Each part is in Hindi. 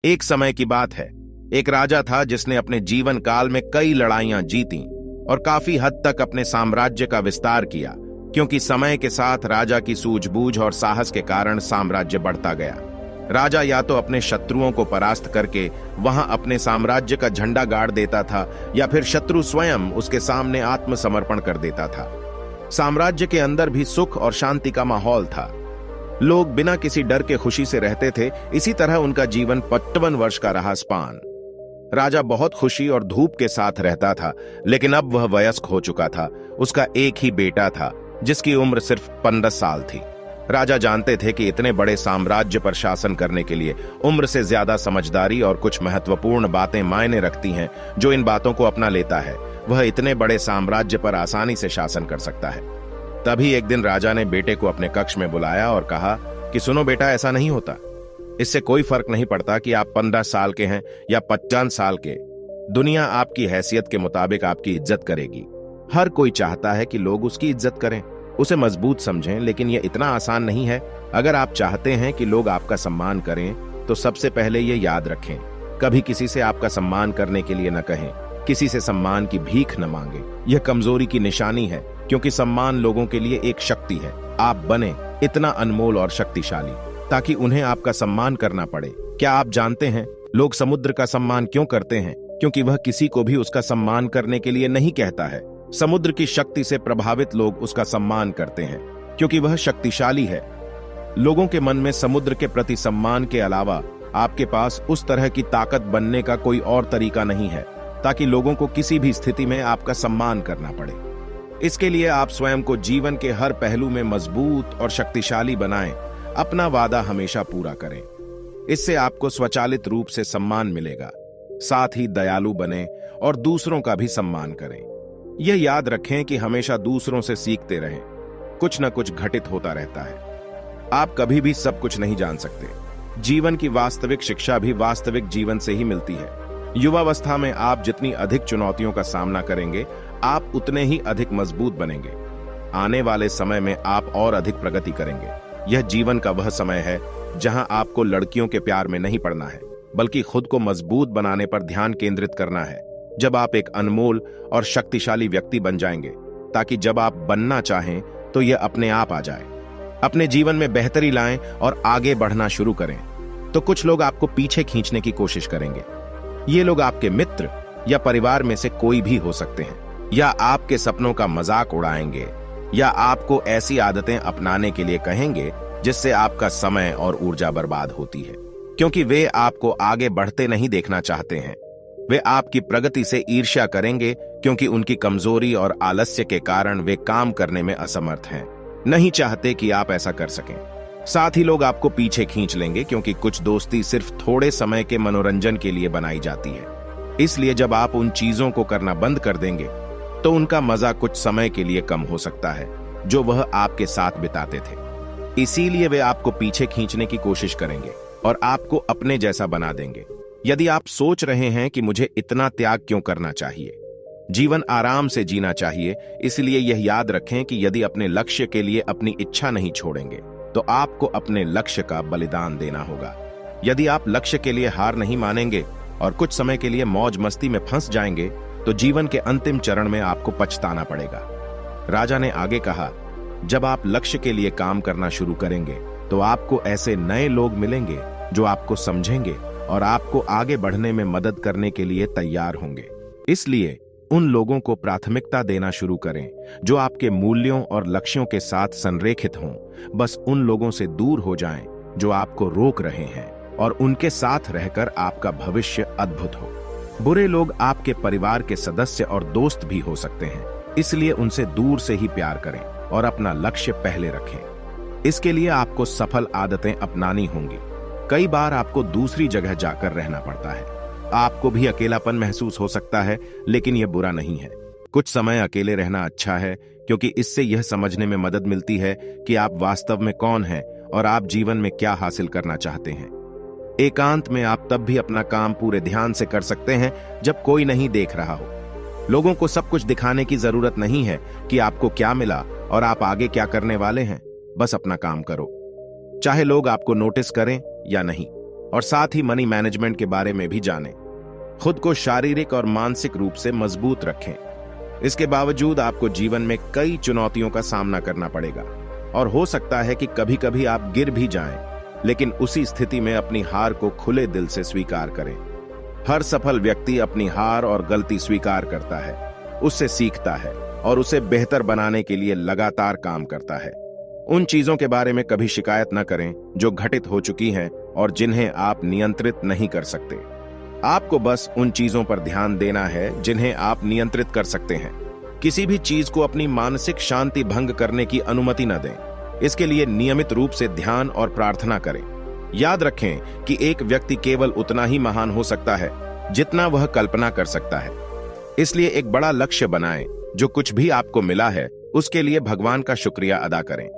एक समय की बात है। एक राजा था जिसने अपने जीवन काल में कई लड़ाइयां जीती और काफी हद तक अपने साम्राज्य का विस्तार किया, क्योंकि समय के साथ राजा की सूझबूझ और साहस के कारण साम्राज्य बढ़ता गया। राजा या तो अपने शत्रुओं को परास्त करके वहां अपने साम्राज्य का झंडा गाड़ देता था, या फिर शत्रु स्वयं उसके सामने आत्मसमर्पण कर देता था। साम्राज्य के अंदर भी सुख और शांति का माहौल था। लोग बिना किसी डर के खुशी से रहते थे। इसी तरह उनका जीवन 55 वर्ष का रहा स्पान। राजा बहुत खुशी और धूप के साथ रहता था, लेकिन अब वह वयस्क हो चुका था। उसका एक ही बेटा था जिसकी उम्र सिर्फ 15 साल थी। राजा जानते थे कि इतने बड़े साम्राज्य पर शासन करने के लिए उम्र से ज्यादा समझदारी और कुछ महत्वपूर्ण बातें मायने रखती हैं। जो इन बातों को अपना लेता है वह इतने बड़े साम्राज्य पर आसानी से शासन कर सकता है। तभी एक दिन राजा ने बेटे को अपने कक्ष में बुलाया और कहा कि सुनो बेटा, ऐसा नहीं होता। इससे कोई फर्क नहीं पड़ता कि आप 15 साल के हैं या 50 साल के। दुनिया आपकी हैसियत के मुताबिक आपकी इज्जत करेगी। हर कोई चाहता है कि लोग उसकी इज्जत करें, उसे मजबूत समझें, लेकिन यह इतना आसान नहीं है। अगर आप चाहते हैं कि लोग आपका सम्मान करें तो सबसे पहले यह याद रखें, कभी किसी से आपका सम्मान करने के लिए न कहें, किसी से सम्मान की भीख न मांगे। यह कमजोरी की निशानी है, क्योंकि सम्मान लोगों के लिए एक शक्ति है। आप बने इतना अनमोल और शक्तिशाली ताकि उन्हें आपका सम्मान करना पड़े। क्या आप जानते हैं लोग समुद्र का सम्मान क्यों करते हैं? क्योंकि वह किसी को भी उसका सम्मान करने के लिए नहीं कहता है। समुद्र की शक्ति से प्रभावित लोग उसका सम्मान करते हैं, क्योंकि वह शक्तिशाली है। लोगों के मन में समुद्र के प्रति सम्मान के अलावा आपके पास उस तरह की ताकत बनने का कोई और तरीका नहीं है, ताकि लोगों को किसी भी स्थिति में आपका सम्मान करना पड़े। इसके लिए आप स्वयं को जीवन के हर पहलू में मजबूत और शक्तिशाली बनाएं। अपना वादा हमेशा पूरा करें। इससे आपको स्वचालित रूप से सम्मान मिलेगा। साथ ही दयालु बनें और दूसरों का भी सम्मान करें। यह याद रखें कि हमेशा दूसरों से सीखते रहें। कुछ न कुछ घटित होता रहता है। आप कभी भी सब कुछ नहीं जान सकते। जीवन की वास्तविक शिक्षा भी वास्तविक जीवन से ही मिलती है। युवावस्था में आप जितनी अधिक चुनौतियों का सामना करेंगे, आप उतने ही अधिक मजबूत बनेंगे। आने वाले समय में आप और अधिक प्रगति करेंगे। यह जीवन का वह समय है जहां आपको लड़कियों के प्यार में नहीं पड़ना है, बल्कि खुद को मजबूत बनाने पर ध्यान केंद्रित करना है। जब आप एक अनमोल और शक्तिशाली व्यक्ति बन जाएंगे, ताकि जब आप बनना चाहें तो यह अपने आप आ जाए। अपने जीवन में बेहतरी लाएं और आगे बढ़ना शुरू करें। तो कुछ लोग आपको पीछे खींचने की कोशिश करेंगे। ये लोग आपके मित्र या परिवार में से कोई भी हो सकते हैं, या आपके सपनों का मजाक उड़ाएंगे, या आपको ऐसी आदतें अपनाने के लिए कहेंगे जिससे आपका समय और ऊर्जा बर्बाद होती है, क्योंकि वे आपको आगे बढ़ते नहीं देखना चाहते हैं। वे आपकी प्रगति से ईर्ष्या करेंगे, क्योंकि उनकी कमजोरी और आलस्य के कारण वे काम करने में असमर्थ हैं, नहीं चाहते कि आप ऐसा कर सकें। साथ ही लोग आपको पीछे खींच लेंगे, क्योंकि कुछ दोस्ती सिर्फ थोड़े समय के मनोरंजन के लिए बनाई जाती है। इसलिए जब आप उन चीजों को करना बंद कर देंगे तो उनका मजा कुछ समय के लिए कम हो सकता है जो वह आपके साथ बिताते थे। इसीलिए वे आपको पीछे खींचने की कोशिश करेंगे और आपको अपने जैसा बना देंगे। यदि आप सोच रहे हैं कि मुझे इतना त्याग क्यों करना चाहिए, जीवन आराम से जीना चाहिए, इसलिए यह याद रखें कि यदि अपने लक्ष्य के लिए अपनी इच्छा नहीं छोड़ेंगे तो आपको अपने लक्ष्य का बलिदान देना होगा। यदि आप लक्ष्य के लिए हार नहीं मानेंगे और कुछ समय के लिए मौज मस्ती में फंस जाएंगे तो जीवन के अंतिम चरण में आपको पछताना पड़ेगा। राजा ने आगे कहा, जब आप लक्ष्य के लिए काम करना शुरू करेंगे तो आपको ऐसे नए लोग मिलेंगे जो आपको समझेंगे और आपको आगे बढ़ने में मदद करने के लिए तैयार होंगे। इसलिए उन लोगों को प्राथमिकता देना शुरू करें जो आपके मूल्यों और लक्ष्यों के साथ संरेखित हों। बस उन लोगों से दूर हो जाएं जो आपको रोक रहे हैं, और उनके साथ रहकर आपका भविष्य अद्भुत हो। बुरे लोग आपके परिवार के सदस्य और दोस्त भी हो सकते हैं, इसलिए उनसे दूर से ही प्यार करें और अपना लक्ष्य पहले रखें। इसके लिए आपको सफल आदतें अपनानी होंगी। कई बार आपको दूसरी जगह जाकर रहना पड़ता है। आपको भी अकेलापन महसूस हो सकता है, लेकिन यह बुरा नहीं है। कुछ समय अकेले रहना अच्छा है, क्योंकि इससे यह समझने में मदद मिलती है कि आप वास्तव में कौन हैं और आप जीवन में क्या हासिल करना चाहते हैं। एकांत में आप तब भी अपना काम पूरे ध्यान से कर सकते हैं जब कोई नहीं देख रहा हो। लोगों को सब कुछ दिखाने की जरूरत नहीं है कि आपको क्या मिला और आप आगे क्या करने वाले हैं। बस अपना काम करो, चाहे लोग आपको नोटिस करें या नहीं। और साथ ही मनी मैनेजमेंट के बारे में भी जानें। खुद को शारीरिक और मानसिक रूप से मजबूत रखें। इसके बावजूद आपको जीवन में कई चुनौतियों का सामना करना पड़ेगा और हो सकता है कि कभी कभी आप गिर भी जाएं, लेकिन उसी स्थिति में अपनी हार को खुले दिल से स्वीकार करें। हर सफल व्यक्ति अपनी हार और गलती स्वीकार करता है, उससे सीखता है और उसे बेहतर बनाने के लिए लगातार काम करता है। उन चीजों के बारे में कभी शिकायत न करें जो घटित हो चुकी हैं और जिन्हें आप नियंत्रित नहीं कर सकते। आपको बस उन चीजों पर ध्यान देना है जिन्हें आप नियंत्रित कर सकते हैं। किसी भी चीज को अपनी मानसिक शांति भंग करने की अनुमति न दें। इसके लिए नियमित रूप से ध्यान और प्रार्थना करें। याद रखें कि एक व्यक्ति केवल उतना ही महान हो सकता है जितना वह कल्पना कर सकता है। इसलिए एक बड़ा लक्ष्य बनाएं। जो कुछ भी आपको मिला है उसके लिए भगवान का शुक्रिया अदा करें।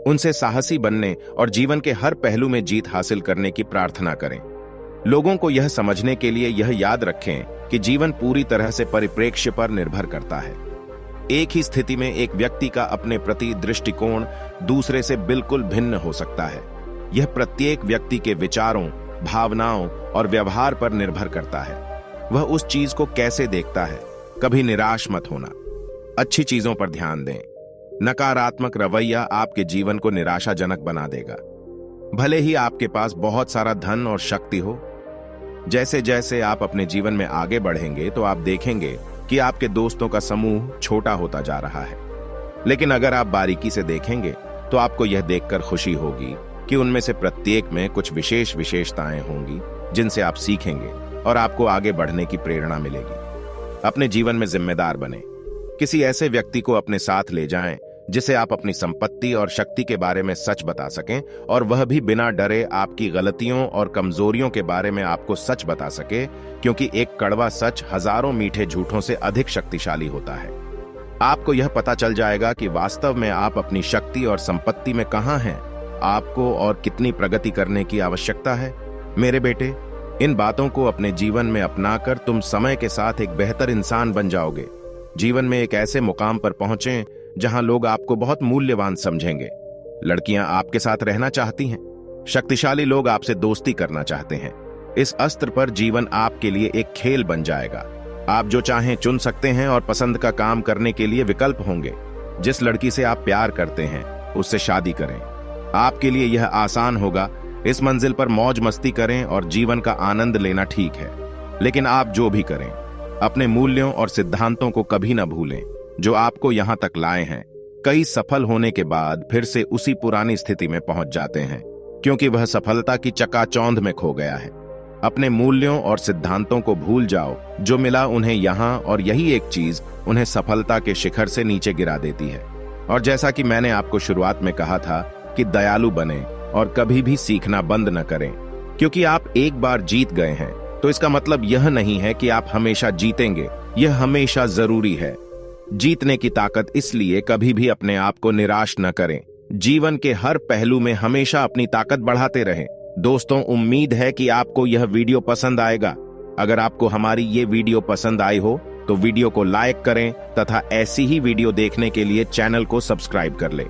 उनसे साहसी बनने और जीवन के हर पहलू में जीत हासिल करने की प्रार्थना करें। लोगों को यह समझने के लिए यह याद रखें कि जीवन पूरी तरह से परिप्रेक्ष्य पर निर्भर करता है। एक ही स्थिति में एक व्यक्ति का अपने प्रति दृष्टिकोण दूसरे से बिल्कुल भिन्न हो सकता है। यह प्रत्येक व्यक्ति के विचारों, भावनाओं और व्यवहार पर निर्भर करता है। वह उस चीज को कैसे देखता है। कभी निराश मत होना, अच्छी चीजों पर ध्यान दें। नकारात्मक रवैया आपके जीवन को निराशाजनक बना देगा। भले ही आपके पास बहुत सारा धन और शक्ति हो, जैसे जैसे आप अपने जीवन में आगे बढ़ेंगे तो आप देखेंगे कि आपके दोस्तों का समूह छोटा होता जा रहा है। लेकिन अगर आप बारीकी से देखेंगे तो आपको यह देखकर खुशी होगी कि उनमें से प्रत्येक में कुछ विशेष विशेषताएं होंगी जिनसे आप सीखेंगे और आपको आगे बढ़ने की प्रेरणा मिलेगी। अपने जीवन में जिम्मेदार बने। किसी ऐसे व्यक्ति को अपने साथ ले जाएं जिसे आप अपनी संपत्ति और शक्ति के बारे में सच बता सकें और वह भी बिना डरे आपकी गलतियों और कमजोरियों के बारे में आपको सच बता सके, क्योंकि एक कड़वा सच हजारों मीठे झूठों से अधिक शक्तिशाली होता है। आपको यह पता चल जाएगा कि वास्तव में आप अपनी शक्ति और संपत्ति में कहां हैं, आपको और कितनी प्रगति करने की आवश्यकता है। मेरे बेटे, इन बातों को अपने जीवन में अपनाकर तुम समय के साथ एक बेहतर इंसान बन जाओगे। जीवन में एक ऐसे मुकाम पर पहुंचें जहां लोग आपको बहुत मूल्यवान समझेंगे। लड़कियां आपके साथ रहना चाहती हैं, शक्तिशाली लोग आपसे दोस्ती करना चाहते हैं। इस अस्त्र पर जीवन आपके लिए एक खेल बन जाएगा। आप जो चाहें चुन सकते हैं और पसंद का काम करने के लिए विकल्प होंगे। जिस लड़की से आप प्यार करते हैं उससे शादी करें। आपके लिए यह आसान होगा। इस मंजिल पर मौज मस्ती करें और जीवन का आनंद लेना ठीक है, लेकिन आप जो भी करें अपने मूल्यों और सिद्धांतों को कभी न भूलें जो आपको यहां तक लाए हैं। कई सफल होने के बाद फिर से उसी पुरानी स्थिति में पहुंच जाते हैं, क्योंकि वह सफलता की चकाचौंध में खो गया है। अपने मूल्यों और सिद्धांतों को भूल जाओ। जो मिला उन्हें यहां, और यही एक चीज उन्हें सफलता के शिखर से नीचे गिरा देती है। और जैसा कि मैंने आपको शुरुआत में कहा था कि दयालु बने और कभी भी सीखना बंद न करें, क्योंकि आप एक बार जीत गए हैं तो इसका मतलब यह नहीं है कि आप हमेशा जीतेंगे। यह हमेशा जरूरी है। जीतने की ताकत इसलिए कभी भी अपने आप को निराश न करें। जीवन के हर पहलू में हमेशा अपनी ताकत बढ़ाते रहें। दोस्तों, उम्मीद है कि आपको यह वीडियो पसंद आएगा। अगर आपको हमारी ये वीडियो पसंद आई हो तो वीडियो को लाइक करें तथा ऐसी ही वीडियो देखने के लिए चैनल को सब्सक्राइब कर लें।